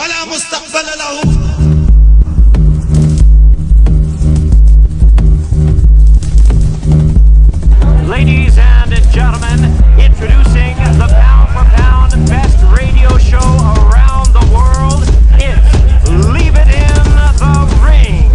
ولا مستقبل له. Ladies and gentlemen, introducing the pound for pound best radio show around the world. It's Leave It in the Ring.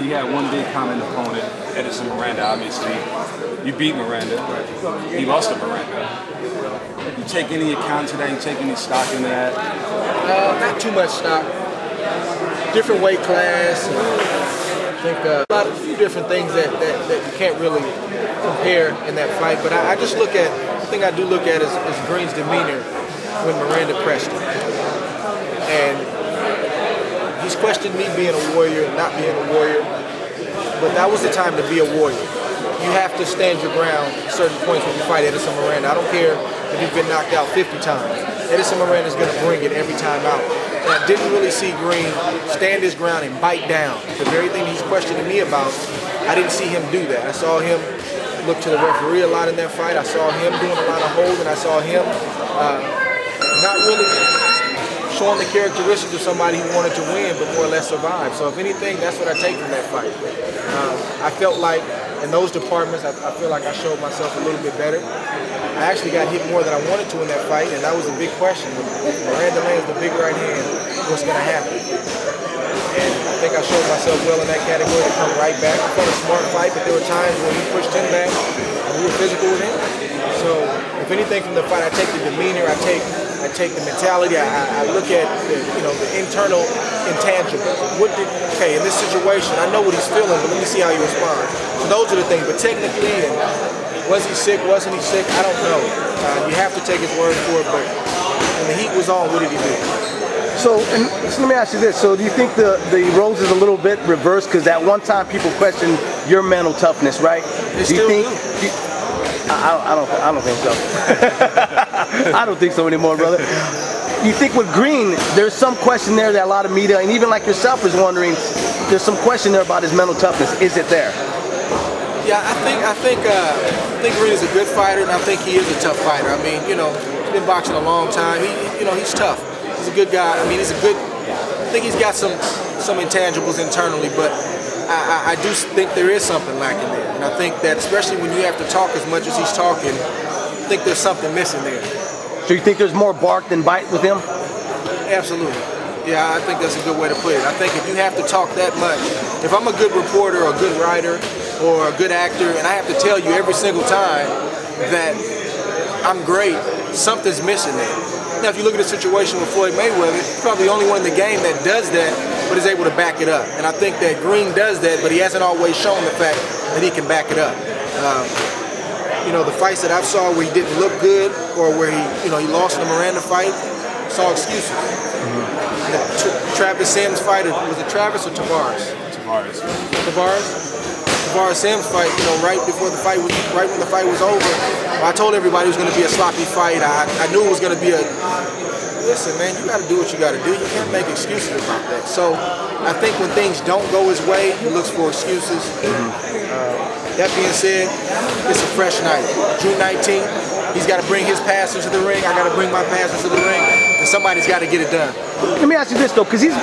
you had one big common opponent, Edison Miranda, obviously. You beat Miranda. He lost to Miranda. You take any account to that? You take any stock into that? Not too much stock. Different weight class. I think a few different things that you can't really compare in that fight. But I just look at, the thing I do look at is Green's demeanor when Miranda pressed him. And he's questioned me being a warrior and not being a warrior. But that was the time to be a warrior. You have to stand your ground at certain points when you fight Edison Miranda. I don't care if you've been knocked out 50 times. Edison Miranda's going to bring it every time out. And I didn't really see Green stand his ground and bite down. The very thing he's questioning me about, I didn't see him do that. I saw him look to the referee a lot in that fight. I saw him doing a lot of holding. I saw him not really showing the characteristics of somebody who wanted to win but more or less survive. So if anything, that's what I take from that fight. I felt like in those departments, I feel like I showed myself a little bit better. I actually got hit more than I wanted to in that fight, and that was a big question. If Miranda lands the big right hand, what's going to happen? And I think I showed myself well in that category to come right back. I fought a smart fight, but there were times when we pushed him back and we were physical with him. So if anything from the fight, I take the demeanor, I take the mentality, I look at the internal intangibles. Okay, in this situation, I know what he's feeling, but let me see how he responds. So those are the things. But technically, and was he sick, wasn't he sick? I don't know. You have to take his word for it, but when the heat was on, what did he do? So let me ask you this. So do you think the roles is a little bit reversed? Because at one time people questioned your mental toughness, right? Do you think? I don't think so. I don't think so anymore, brother. You think with Green, there's some question there that a lot of media, and even like yourself, is wondering, there's some question there about his mental toughness. Is it there? Yeah, I think Green is a good fighter, and I think he is a tough fighter. I mean, he's been boxing a long time. He's tough. He's a good guy. I mean, I think he's got some intangibles internally, but I do think there is something lacking there. And I think that especially when you have to talk as much as he's talking, I think there's something missing there. So you think there's more bark than bite with him? Absolutely. Yeah, I think that's a good way to put it. I think if you have to talk that much, if I'm a good reporter or a good writer or a good actor and I have to tell you every single time that I'm great, something's missing there. Now, if you look at the situation with Floyd Mayweather, he's probably the only one in the game that does that, but is able to back it up. And I think that Green does that, but he hasn't always shown the fact that he can back it up. The fights that I saw where he didn't look good or where he lost in the Miranda fight, saw excuses. The Travis Sims fight, was it Travis or Tavares? Tavares Sims fight, right when the fight was over, I told everybody it was going to be a sloppy fight. I knew it was going to be listen, man, you got to do what you got to do. You can't make excuses about that. So I think when things don't go his way, he looks for excuses. That being said, it's a fresh night. June 19th, he's got to bring his passer to the ring. I got to bring my passer to the ring. And somebody's got to get it done. Let me ask you this though, because he's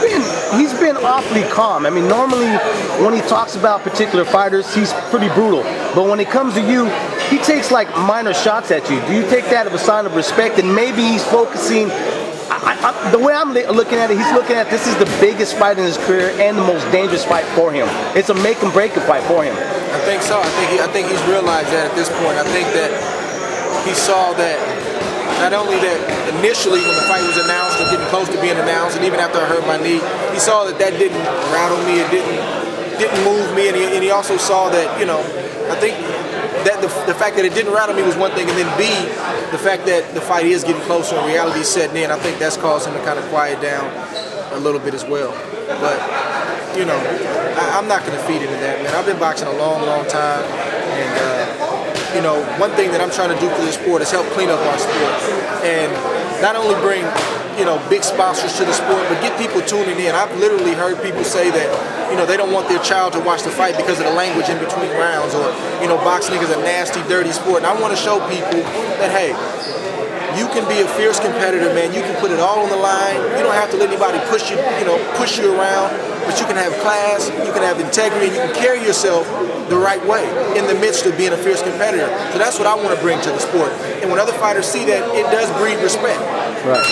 been awfully calm. I mean, normally when he talks about particular fighters, he's pretty brutal. But when it comes to you, he takes like minor shots at you. Do you take that as a sign of respect? And maybe he's focusing. The way I'm looking at it, he's looking at this is the biggest fight in his career and the most dangerous fight for him. It's a make and break fight for him. I think so. I think he's realized that at this point. I think that he saw that. Not only that initially when the fight was announced or getting close to being announced, and even after I hurt my knee, he saw that didn't rattle me, it didn't move me, and he also saw that, I think that the fact that it didn't rattle me was one thing, and then B, the fact that the fight is getting closer and reality's setting in, I think that's caused him to kind of quiet down a little bit as well. But, I'm not going to feed into that, man. I've been boxing a long, long time, and one thing that I'm trying to do for this sport is help clean up our sport, and not only bring big sponsors to the sport, but get people tuning in. I've literally heard people say that they don't want their child to watch the fight because of the language in between rounds, or boxing is a nasty, dirty sport. And I want to show people that hey, you can be a fierce competitor, man. You can put it all on the line. You don't have to let anybody push you around, but you can have class, you can have integrity, and you can carry yourself the right way in the midst of being a fierce competitor. So that's what I want to bring to the sport. And when other fighters see that, it does breed respect. Right.